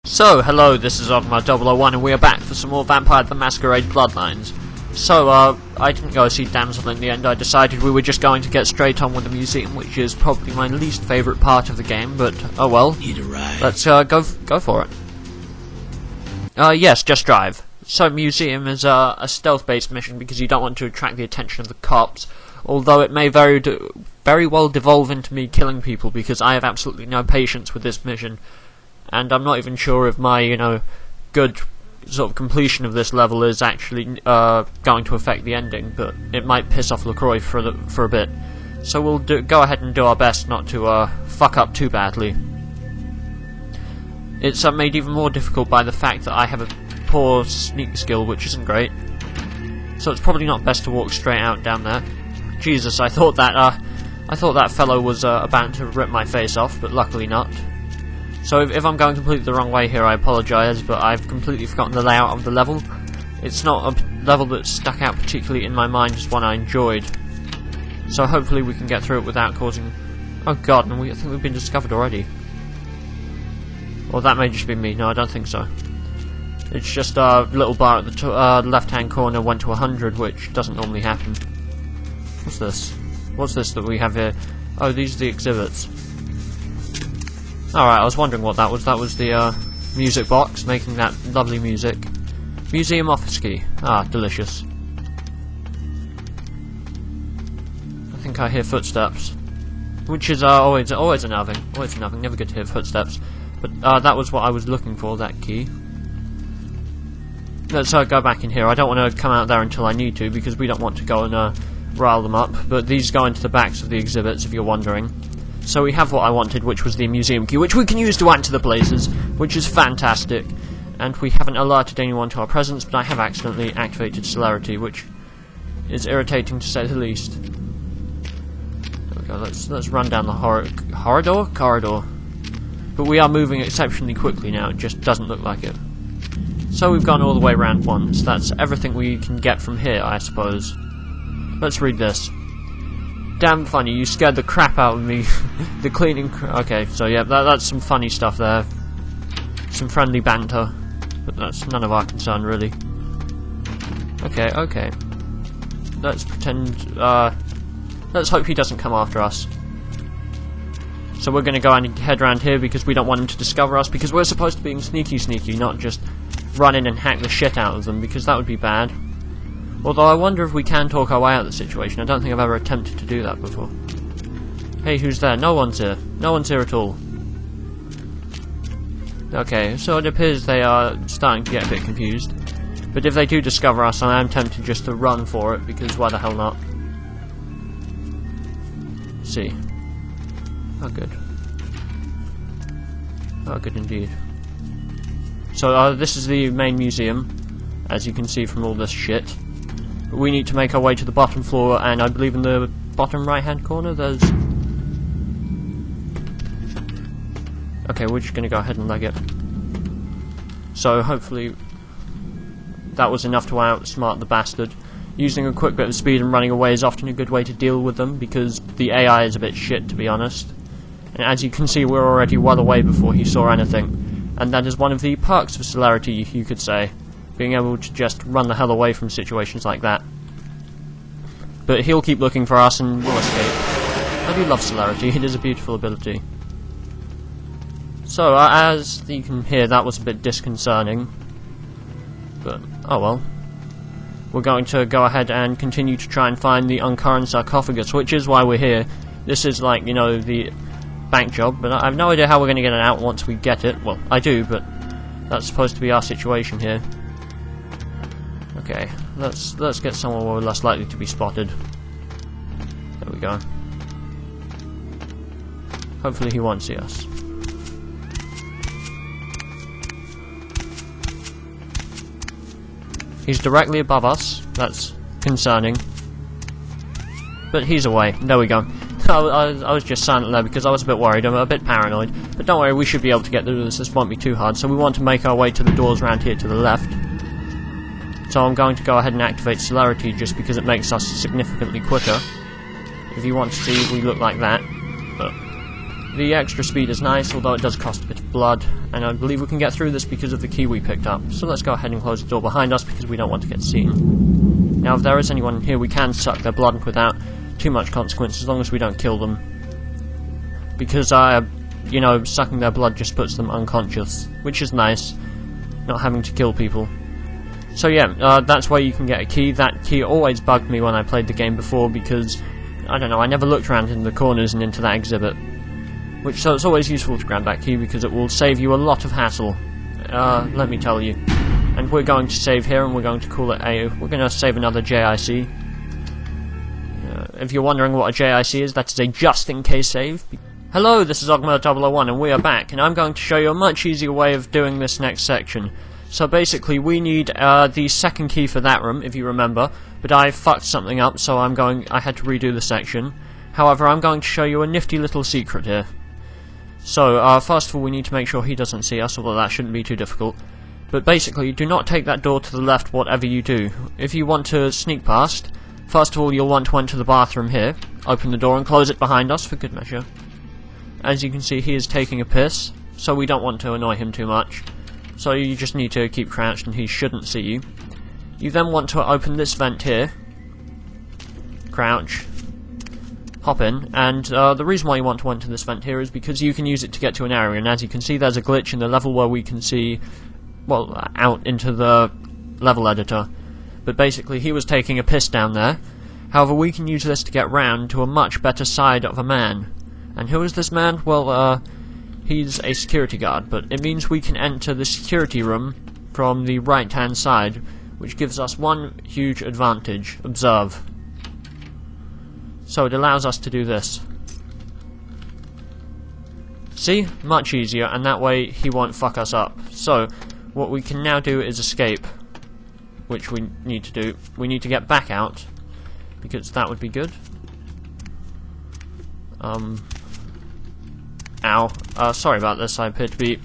So, hello, this is Optima 001 and we are back for some more Vampire the Masquerade Bloodlines. So, I didn't go see Damsel in the end. I decided we were just going to get straight on with the museum, which is probably my least favourite part of the game, but oh well. Need a ride? Let's go for it. Yes, just drive. So, museum is a stealth-based mission because you don't want to attract the attention of the cops, although it may very well devolve into me killing people because I have absolutely no patience with this mission. And I'm not even sure if my, good sort of completion of this level is actually going to affect the ending, but it might piss off LaCroix for a bit. So we'll go ahead and do our best not to fuck up too badly. It's made even more difficult by the fact that I have a poor sneak skill, which isn't great. So it's probably not best to walk straight out down there. Jesus, I thought that fellow was about to rip my face off, but luckily not. So if I'm going completely the wrong way here, I apologise, but I've completely forgotten the layout of the level. It's not a level that stuck out particularly in my mind as one I enjoyed. So hopefully we can get through it without causing... Oh god, and I think we've been discovered already. Or that may just be me. No, I don't think so. It's just a little bar at the left-hand corner went to 100, which doesn't normally happen. What's this? What's this that we have here? Oh, these are the exhibits. Alright, I was wondering what that was. That was the music box, making that lovely music. Museum office key. Ah, delicious. I think I hear footsteps. Which is always another thing. Always another thing. Never good to hear footsteps. But that was what I was looking for, that key. Let's go back in here. I don't want to come out there until I need to, because we don't want to go and rile them up. But these go into the backs of the exhibits, if you're wondering. So we have what I wanted, which was the museum key, which we can use to enter the places, which is fantastic. And we haven't alerted anyone to our presence, but I have accidentally activated celerity, which is irritating to say the least. There we go, let's run down the corridor. But we are moving exceptionally quickly now, it just doesn't look like it. So we've gone all the way around once. That's everything we can get from here, I suppose. Let's read this. Damn funny, you scared the crap out of me. The cleaning... Okay, so yeah, that's some funny stuff there. Some friendly banter. But that's none of our concern, really. Okay. Let's pretend... let's hope he doesn't come after us. So we're going to go and head around here because we don't want him to discover us, because we're supposed to be sneaky, not just run in and hack the shit out of them, because that would be bad. Although I wonder if we can talk our way out of the situation. I don't think I've ever attempted to do that before. Hey, who's there? No one's here. No one's here at all. Okay, so it appears they are starting to get a bit confused. But if they do discover us, I am tempted just to run for it, because why the hell not? Let's see. Oh, good. Oh, good indeed. So, this is the main museum, as you can see from all this shit. We need to make our way to the bottom floor, and I believe in the bottom right-hand corner there's... Okay, we're just going to go ahead and leg it. So, hopefully, that was enough to outsmart the bastard. Using a quick bit of speed and running away is often a good way to deal with them, because the AI is a bit shit, to be honest. And as you can see, we're already well away before he saw anything. And that is one of the perks of celerity, you could say. Being able to just run the hell away from situations like that. But he'll keep looking for us and we'll escape. I do love celerity, it is a beautiful ability. So, as you can hear, that was a bit disconcerting. But, oh well. We're going to go ahead and continue to try and find the uncurrent sarcophagus, which is why we're here. This is like, the bank job, but I have no idea how we're going to get it out once we get it. Well, I do, but that's supposed to be our situation here. Okay, let's get somewhere where we're less likely to be spotted. There we go. Hopefully he won't see us. He's directly above us. That's concerning. But he's away. There we go. I was just silent there because I was a bit worried. I'm a bit paranoid. But don't worry, we should be able to get through this. This won't be too hard. So we want to make our way to the doors around here to the left. So I'm going to go ahead and activate celerity just because it makes us significantly quicker. If you want to see, we look like that. But The extra speed is nice, although it does cost a bit of blood, and I believe we can get through this because of the key we picked up. So let's go ahead and close the door behind us because we don't want to get seen. Now if there is anyone here, we can suck their blood without too much consequence, as long as we don't kill them. Because, you know, sucking their blood just puts them unconscious, which is nice, not having to kill people. So yeah, that's where you can get a key. That key always bugged me when I played the game before because, I don't know, I never looked around in the corners and into that exhibit. So it's always useful to grab that key because it will save you a lot of hassle, let me tell you. And we're going to save here and we're going to call it we're going to save another JIC. If you're wondering what a JIC is, that is a just-in-case save. Hello, this is Ogma001 and we are back, and I'm going to show you a much easier way of doing this next section. So basically we need the second key for that room, if you remember, but I fucked something up, so I had to redo the section. However, I'm going to show you a nifty little secret here. So, first of all, we need to make sure he doesn't see us, although that shouldn't be too difficult. But basically, do not take that door to the left, whatever you do. If you want to sneak past, first of all, you'll want to enter the bathroom here, open the door and close it behind us, for good measure. As you can see, he is taking a piss, so we don't want to annoy him too much. So you just need to keep crouched and he shouldn't see you. You then want to open this vent here, crouch, hop in, and the reason why you want to enter this vent here is because you can use it to get to an area, and as you can see there's a glitch in the level where we can see, well, out into the level editor. But basically he was taking a piss down there. However, we can use this to get round to a much better side of a man. And who is this man? Well, he's a security guard, but it means we can enter the security room from the right hand side, which gives us one huge advantage. Observe. So it allows us to do this. See? Much easier, and that way he won't fuck us up. So, what we can now do is escape, which we need to do. We need to get back out, because that would be good. Ow. Sorry about this, I appear to be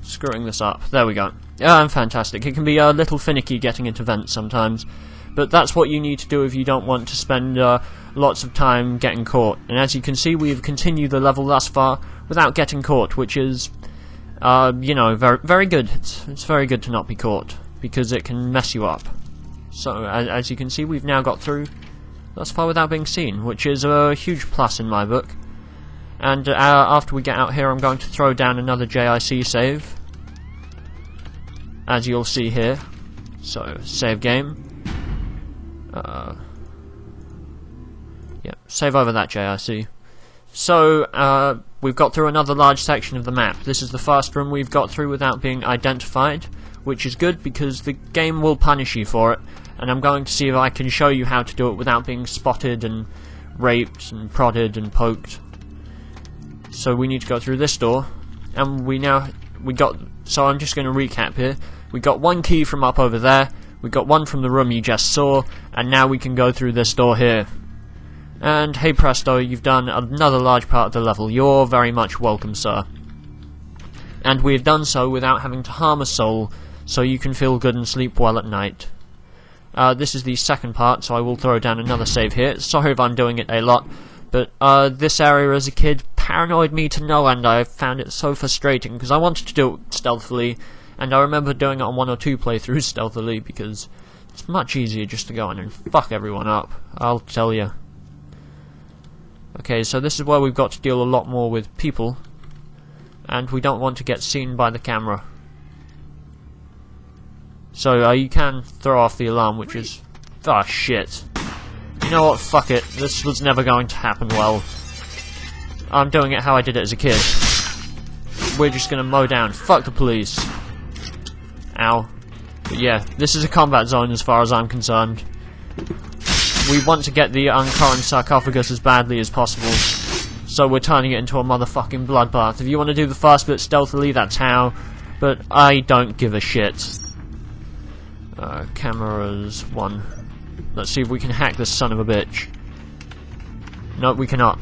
screwing this up. There we go. Fantastic. It can be a little finicky getting into vents sometimes, but that's what you need to do if you don't want to spend lots of time getting caught. And as you can see, we've continued the level thus far without getting caught, which is, you know, very, very good. It's very good to not be caught, because it can mess you up. So, as you can see, we've now got through thus far without being seen, which is a huge plus in my book. And after we get out here, I'm going to throw down another JIC save, as you'll see here. So, save game. Yeah, save over that JIC. So, we've got through another large section of the map. This is the first room we've got through without being identified, which is good because the game will punish you for it, and I'm going to see if I can show you how to do it without being spotted and raped and prodded and poked. So we need to go through this door, and so I'm just going to recap here. We got one key from up over there, we got one from the room you just saw, and now we can go through this door here. And hey presto, you've done another large part of the level. You're very much welcome, sir. And we've done so without having to harm a soul, so you can feel good and sleep well at night. This is the second part, so I will throw down another save here. Sorry if I'm doing it a lot, but this area as a kid paranoid me to no end. I found it so frustrating, because I wanted to do it stealthily, and I remember doing it on 1 or 2 playthroughs stealthily, because it's much easier just to go in and fuck everyone up, I'll tell you. Okay, so this is where we've got to deal a lot more with people, and we don't want to get seen by the camera. So you can throw off the alarm, which is... oh shit. You know what, fuck it, this was never going to happen well. I'm doing it how I did it as a kid. We're just gonna mow down, fuck the police. Ow. But yeah, this is a combat zone as far as I'm concerned. We want to get the uncurrent sarcophagus as badly as possible, so we're turning it into a motherfucking bloodbath. If you want to do the first bit stealthily, that's how, but I don't give a shit. Cameras 1. Let's see if we can hack this son of a bitch. No, we cannot.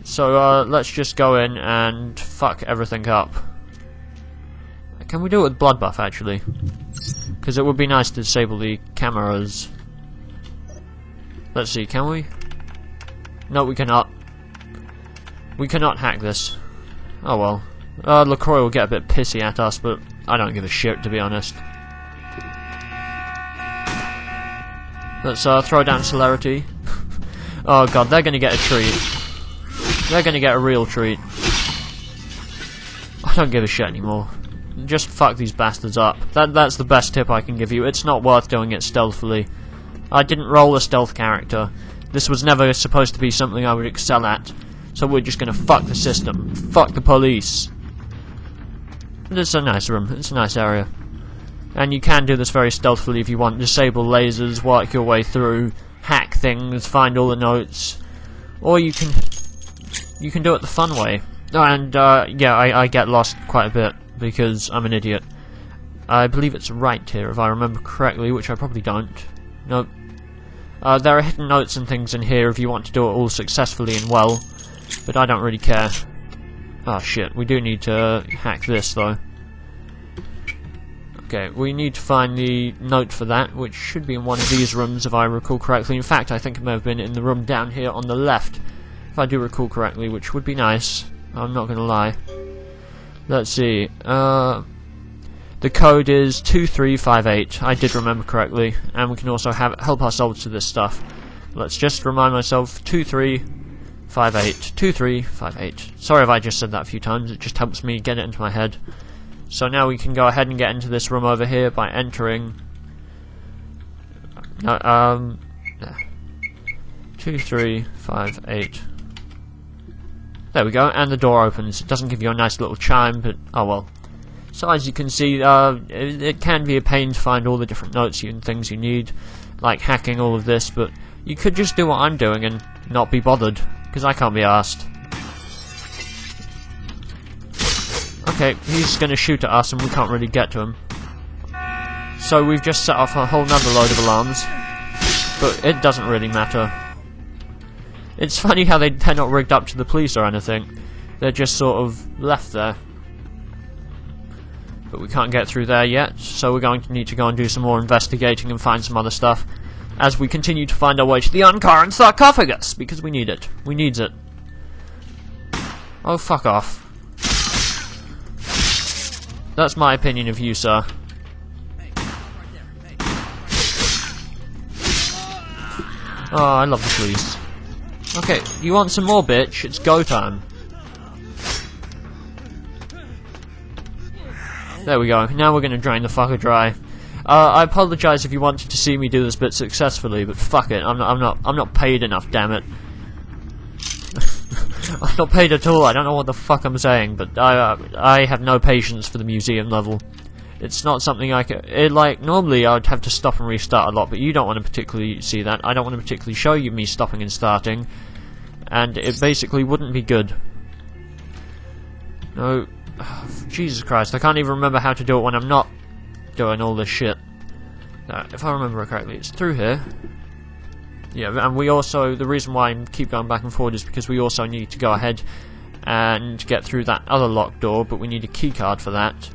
So, let's just go in and fuck everything up. Can we do it with bloodbath, actually? Because it would be nice to disable the cameras. Let's see, can we? No, we cannot. We cannot hack this. Oh well. LaCroix will get a bit pissy at us, but I don't give a shit, to be honest. Let's throw down celerity. Oh god, they're gonna get a treat. They're gonna get a real treat. I don't give a shit anymore. Just fuck these bastards up. That's the best tip I can give you. It's not worth doing it stealthily. I didn't roll a stealth character. This was never supposed to be something I would excel at. So we're just gonna fuck the system. Fuck the police. But it's a nice room. It's a nice area. And you can do this very stealthily if you want. Disable lasers, work your way through, hack things, find all the notes. Or you can do it the fun way. And yeah, I get lost quite a bit because I'm an idiot. I believe it's right here if I remember correctly, which I probably don't. Nope. There are hidden notes and things in here if you want to do it all successfully and well, but I don't really care. Oh shit, we do need to hack this though. Okay, we need to find the note for that, which should be in one of these rooms if I recall correctly. In fact, I think it may have been in the room down here on the left, if I do recall correctly, which would be nice. I'm not going to lie. Let's see. The code is 2358. I did remember correctly, and we can also help ourselves to this stuff. Let's just remind myself. 2358. 2358. Sorry if I just said that a few times. It just helps me get it into my head. So now we can go ahead and get into this room over here by entering. 2358. There we go, and the door opens. It doesn't give you a nice little chime, but oh well. So as you can see, it can be a pain to find all the different notes and things you need, like hacking all of this, but you could just do what I'm doing and not be bothered, because I can't be arsed. Okay, he's going to shoot at us and we can't really get to him. So we've just set off a whole nother load of alarms, but it doesn't really matter. It's funny how they're not rigged up to the police or anything. They're just sort of left there. But we can't get through there yet, so we're going to need to go and do some more investigating and find some other stuff as we continue to find our way to the uncurrent sarcophagus, because we need it. We needs it. Oh, fuck off. That's my opinion of you, sir. Oh, I love the police. Okay, you want some more, bitch? It's go time. There we go. Now we're gonna drain the fucker dry. I apologise if you wanted to see me do this bit successfully, but fuck it. I'm not paid enough. Damn it. I'm not paid at all. I don't know what the fuck I'm saying, but I have no patience for the museum level. It's not something I can. Like normally, I'd have to stop and restart a lot, but you don't want to particularly see that. I don't want to particularly show you me stopping and starting, and it basically wouldn't be good. No. Jesus Christ, I can't even remember how to do it when I'm not doing all this shit. If I remember correctly, it's through here. Yeah, and we also, the reason why I keep going back and forward is because we also need to go ahead and get through that other locked door, but we need a keycard for that.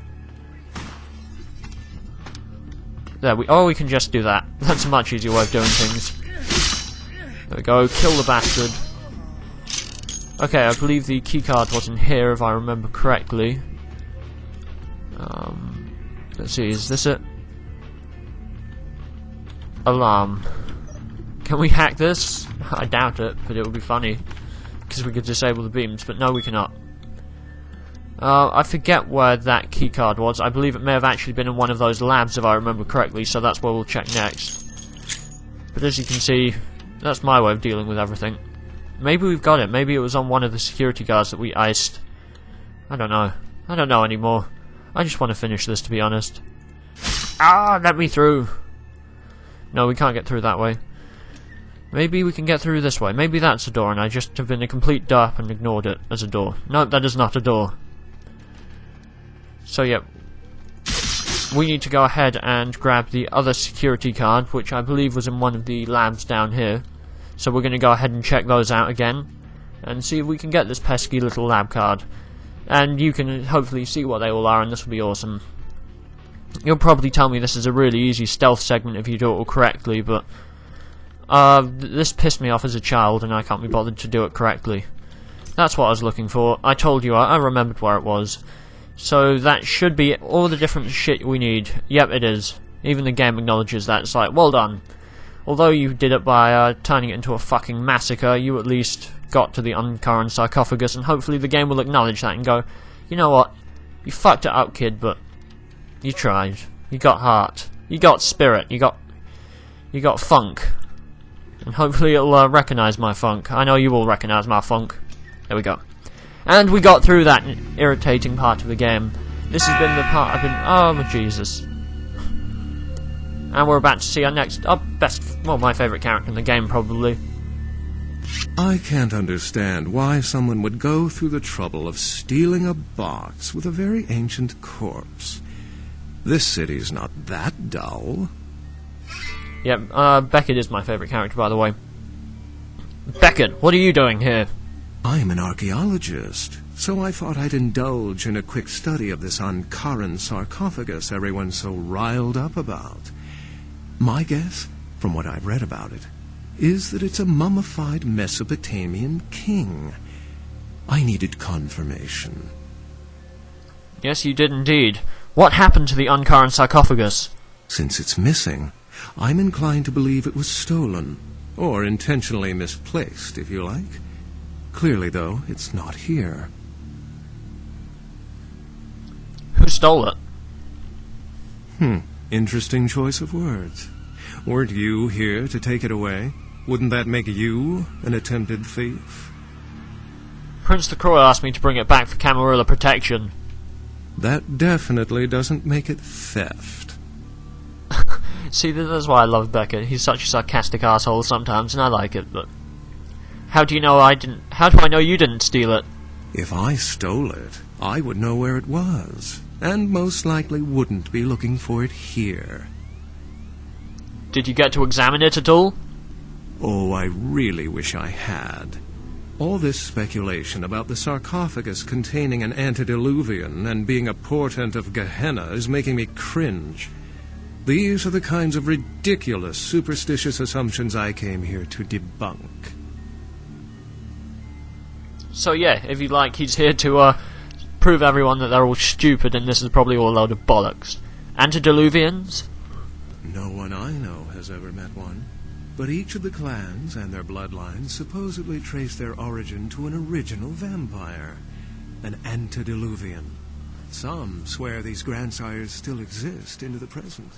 There, we can just do that. That's a much easier way of doing things. There we go, kill the bastard. Okay, I believe the keycard was in here, if I remember correctly. Let's see, is this it? Alarm. Can we hack this? I doubt it, but it would be funny. Because we could disable the beams, but no, we cannot. I forget where that keycard was. I believe it may have actually been in one of those labs, if I remember correctly, so that's where we'll check next. But as you can see, that's my way of dealing with everything. Maybe we've got it. Maybe it was on one of the security guards that we iced. I don't know. I don't know anymore. I just want to finish this, to be honest. Ah, let me through. No, we can't get through that way. Maybe we can get through this way. Maybe that's a door and I just have been a complete derp and ignored it as a door. No, that is not a door. So, yeah. We need to go ahead and grab the other security card, which I believe was in one of the labs down here. So we're going to go ahead and check those out again and see if we can get this pesky little lab card. And you can hopefully see what they all are, and this will be awesome. You'll probably tell me this is a really easy stealth segment if you do it all correctly, but this pissed me off as a child and I can't be bothered to do it correctly. That's what I was looking for. I told you, I remembered where it was. So that should be all the different shit we need. Yep, it is. Even the game acknowledges that. It's like, well done. Although you did it by turning it into a fucking massacre, you at least got to the uncurrent sarcophagus, and hopefully the game will acknowledge that and go, you know what, you fucked it up, kid, but you tried. You got heart. You got spirit. You got funk. And hopefully it'll recognise my funk. I know you will recognise my funk. There we go. And we got through that irritating part of the game. This has been the part I've been... Oh, Jesus. And we're about to see our my favourite character in the game, probably. I can't understand why someone would go through the trouble of stealing a box with a very ancient corpse. This city's not that dull. Yep, Becket is my favourite character, by the way. Becket, what are you doing here? I'm an archaeologist, so I thought I'd indulge in a quick study of this Ankaran sarcophagus everyone's so riled up about. My guess, from what I've read about it, is that it's a mummified Mesopotamian king. I needed confirmation. Yes, you did indeed. What happened to the Ankaran sarcophagus? Since it's missing, I'm inclined to believe it was stolen, or intentionally misplaced, if you like. Clearly, though, it's not here. Who stole it? Interesting choice of words. Weren't you here to take it away? Wouldn't that make you an attempted thief? Prince LaCroix asked me to bring it back for Camarilla protection. That definitely doesn't make it theft. See, that's why I love Becket. He's such a sarcastic asshole sometimes, and I like it, but... How do you know I didn't... How do I know you didn't steal it? If I stole it, I would know where it was, and most likely wouldn't be looking for it here. Did you get to examine it at all? Oh, I really wish I had. All this speculation about the sarcophagus containing an antediluvian and being a portent of Gehenna is making me cringe. These are the kinds of ridiculous, superstitious assumptions I came here to debunk. So yeah, if you like, he's here to prove everyone that they're all stupid and this is probably all a load of bollocks. Antediluvians? No one I know has ever met one. But each of the clans and their bloodlines supposedly trace their origin to an original vampire, an antediluvian. Some swear these grandsires still exist into the present.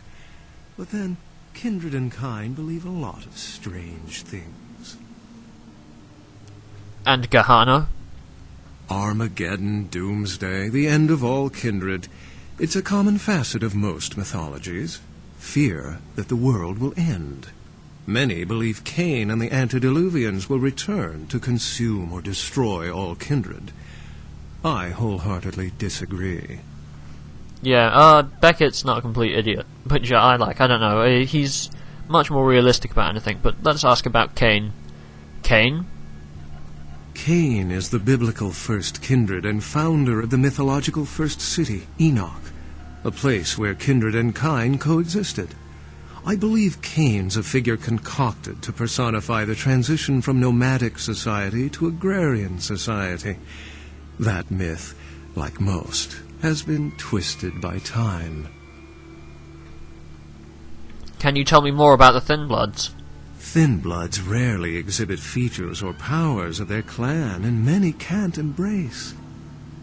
But then, kindred and kind believe a lot of strange things. And Gehenna? Armageddon, doomsday, the end of all kindred. It's a common facet of most mythologies. Fear that the world will end. Many believe Cain and the antediluvians will return to consume or destroy all kindred. I wholeheartedly disagree. Yeah, Becket's not a complete idiot. But yeah, I don't know, he's much more realistic about anything. But let's ask about Cain. Cain? Cain is the biblical first kindred and founder of the mythological first city, Enoch, a place where kindred and kind coexisted. I believe Cain's a figure concocted to personify the transition from nomadic society to agrarian society. That myth, like most, has been twisted by time. Can you tell me more about the Thin Bloods? Thin Bloods rarely exhibit features or powers of their clan, and many can't embrace.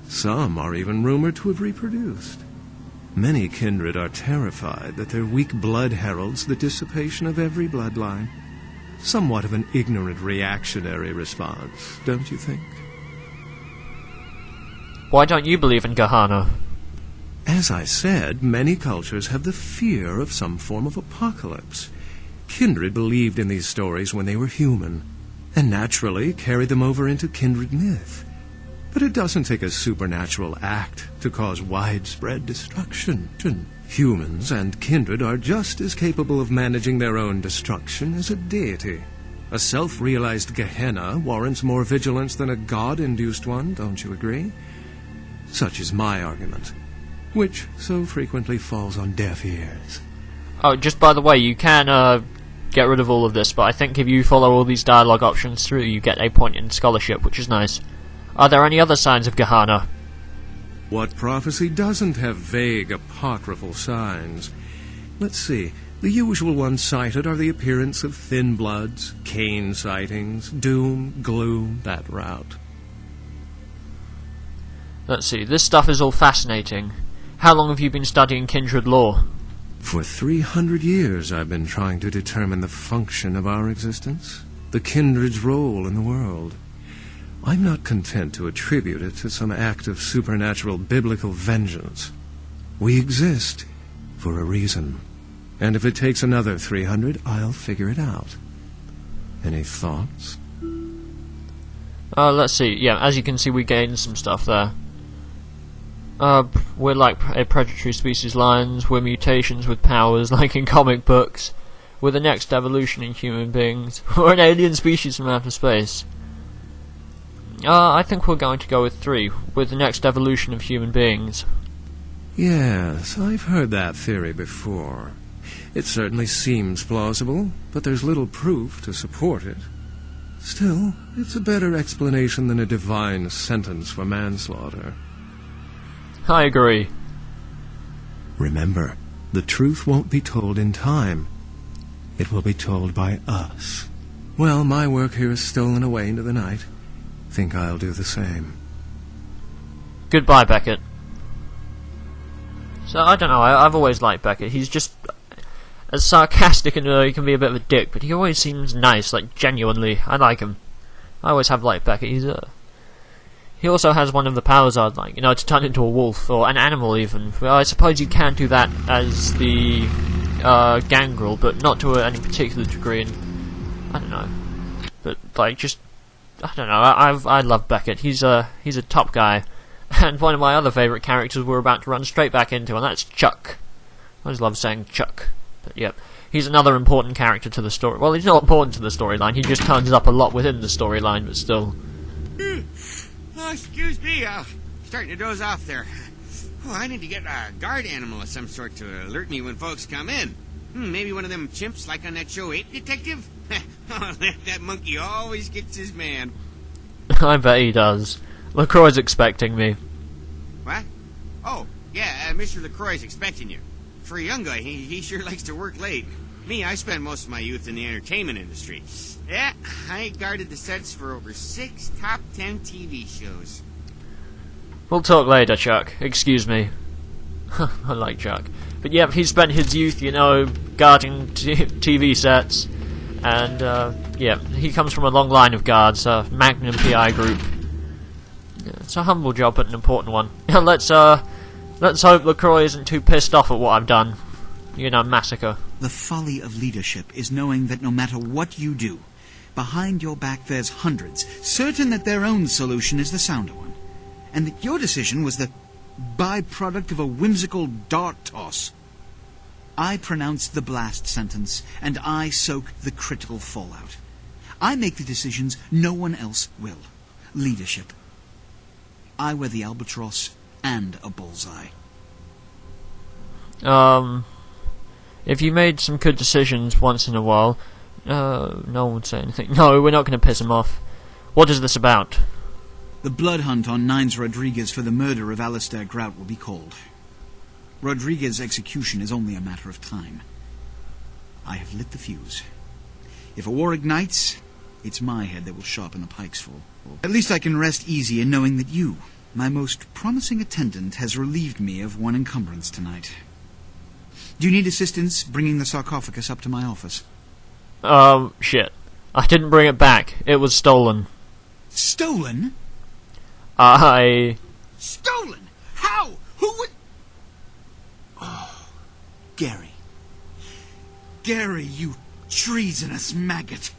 Some are even rumored to have reproduced. Many kindred are terrified that their weak blood heralds the dissipation of every bloodline. Somewhat of an ignorant reactionary response, don't you think? Why don't you believe in Gehenna? As I said, many cultures have the fear of some form of apocalypse. Kindred believed in these stories when they were human, and naturally carried them over into kindred myth. But it doesn't take a supernatural act to cause widespread destruction. Humans and kindred are just as capable of managing their own destruction as a deity. A self-realized Gehenna warrants more vigilance than a god-induced one, don't you agree? Such is my argument, which so frequently falls on deaf ears. Oh, just by the way, you can get rid of all of this, but I think if you follow all these dialogue options through, you get a point in scholarship, which is nice. Are there any other signs of Gehenna? What prophecy doesn't have vague apocryphal signs? Let's see. The usual ones cited are the appearance of thin bloods, Cain sightings, doom, gloom, that route. Let's see, this stuff is all fascinating. How long have you been studying kindred lore? For 300 years I've been trying to determine the function of our existence, the kindred's role in the world. I'm not content to attribute it to some act of supernatural biblical vengeance. We exist for a reason. And if it takes another 300, I'll figure it out. Any thoughts? Let's see. Yeah, as you can see, we gained some stuff there. We're like a predatory species lions. We're mutations with powers, like in comic books. We're the next evolution in human beings. We're an alien species from outer space. I think we're going to go with 3. We're the next evolution of human beings. Yes, I've heard that theory before. It certainly seems plausible, but there's little proof to support it. Still, it's a better explanation than a divine sentence for manslaughter. I agree. Remember, the truth won't be told in time. It will be told by us. Well, my work here is stolen away into the night. Think I'll do the same. Goodbye, Becket. So, I don't know, I've always liked Becket. He's just as sarcastic and he can be a bit of a dick, but he always seems nice, like, genuinely. I like him. I always have liked Becket. He also has one of the powers I'd like, to turn into a wolf, or an animal even. Well, I suppose you can do that as the gangrel, but not to any particular degree, and I don't know. But, like, just, I don't know, I love Becket. He's a top guy. And one of my other favourite characters we're about to run straight back into, and that's Chuck. I always love saying Chuck. But yep, he's another important character to the story. Well, he's not important to the storyline, he just turns up a lot within the storyline, but still. Oh, excuse me, starting to doze off there. Oh, I need to get a guard animal of some sort to alert me when folks come in. Maybe one of them chimps like on that show Ape Detective? Oh, that monkey always gets his man. I bet he does. LaCroix is expecting me. What? Oh, yeah, Mr. LaCroix is expecting you. For a young guy, he sure likes to work late. Me, I spent most of my youth in the entertainment industry. Yeah, I guarded the sets for over 6 top 10 TV shows. We'll talk later, Chuck. Excuse me. I like Chuck. But yeah, he spent his youth, guarding TV sets. And, yeah, he comes from a long line of guards, Magnum PI group. Yeah, it's a humble job, but an important one. Let's hope LaCroix isn't too pissed off at what I've done. Massacre. The folly of leadership is knowing that no matter what you do, behind your back there's hundreds, certain that their own solution is the sounder one, and that your decision was the byproduct of a whimsical dart toss. I pronounce the blast sentence, and I soak the critical fallout. I make the decisions no one else will. Leadership. I wear the albatross and a bullseye. If you made some good decisions once in a while, no one would say anything. No, we're not going to piss him off. What is this about? The blood hunt on Nines Rodriguez for the murder of Alistair Grout will be called. Rodriguez's execution is only a matter of time. I have lit the fuse. If a war ignites, it's my head that will sharpen the pike's fall. At least I can rest easy in knowing that you, my most promising attendant, has relieved me of one encumbrance tonight. Do you need assistance bringing the sarcophagus up to my office? Shit. I didn't bring it back. It was stolen. Stolen? Stolen? How? Who would... Oh, Gary. Gary, you treasonous maggot.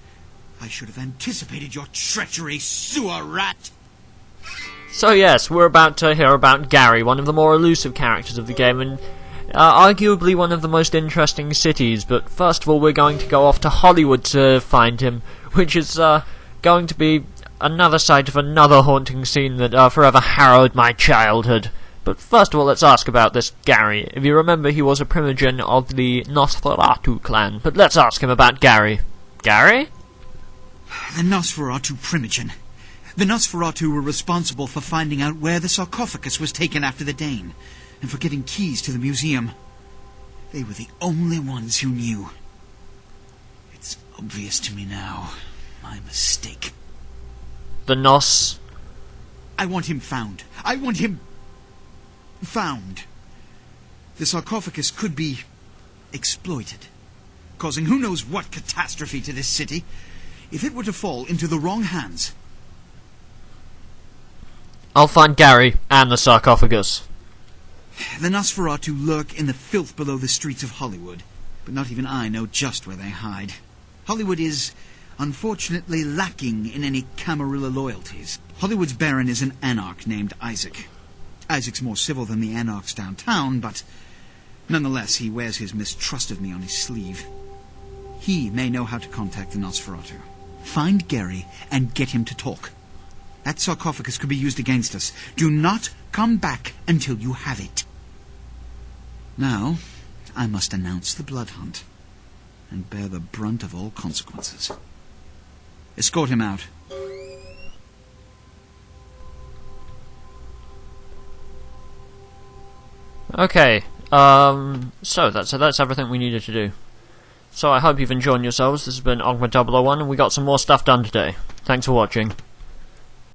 I should have anticipated your treachery, sewer rat. So yes, we're about to hear about Gary, one of the more elusive characters of the game, and arguably one of the most interesting cities. But first of all, we're going to go off to Hollywood to find him, which is going to be another site of another haunting scene that forever harrowed my childhood. But first of all, let's ask about this Gary. If you remember, he was a primogen of the Nosferatu clan. But let's ask him about Gary. Gary? The Nosferatu primogen. The Nosferatu were responsible for finding out where the sarcophagus was taken after the Dane, and for getting keys to the museum. They were the only ones who knew. It's obvious to me now. My mistake. The Nos. I want him found. I want him found. The sarcophagus could be exploited, causing who knows what catastrophe to this city. If it were to fall into the wrong hands... I'll find Gary and the sarcophagus. The Nosferatu lurk in the filth below the streets of Hollywood, but not even I know just where they hide. Hollywood is, unfortunately, lacking in any Camarilla loyalties. Hollywood's baron is an anarch named Isaac. Isaac's more civil than the anarchs downtown, but nonetheless he wears his mistrust of me on his sleeve. He may know how to contact the Nosferatu. Find Gary and get him to talk. That sarcophagus could be used against us. Do not come back until you have it. Now, I must announce the blood hunt and bear the brunt of all consequences. Escort him out. Okay, so that's everything we needed to do. So I hope you've enjoyed yourselves. This has been Ogma 001, and we got some more stuff done today. Thanks for watching.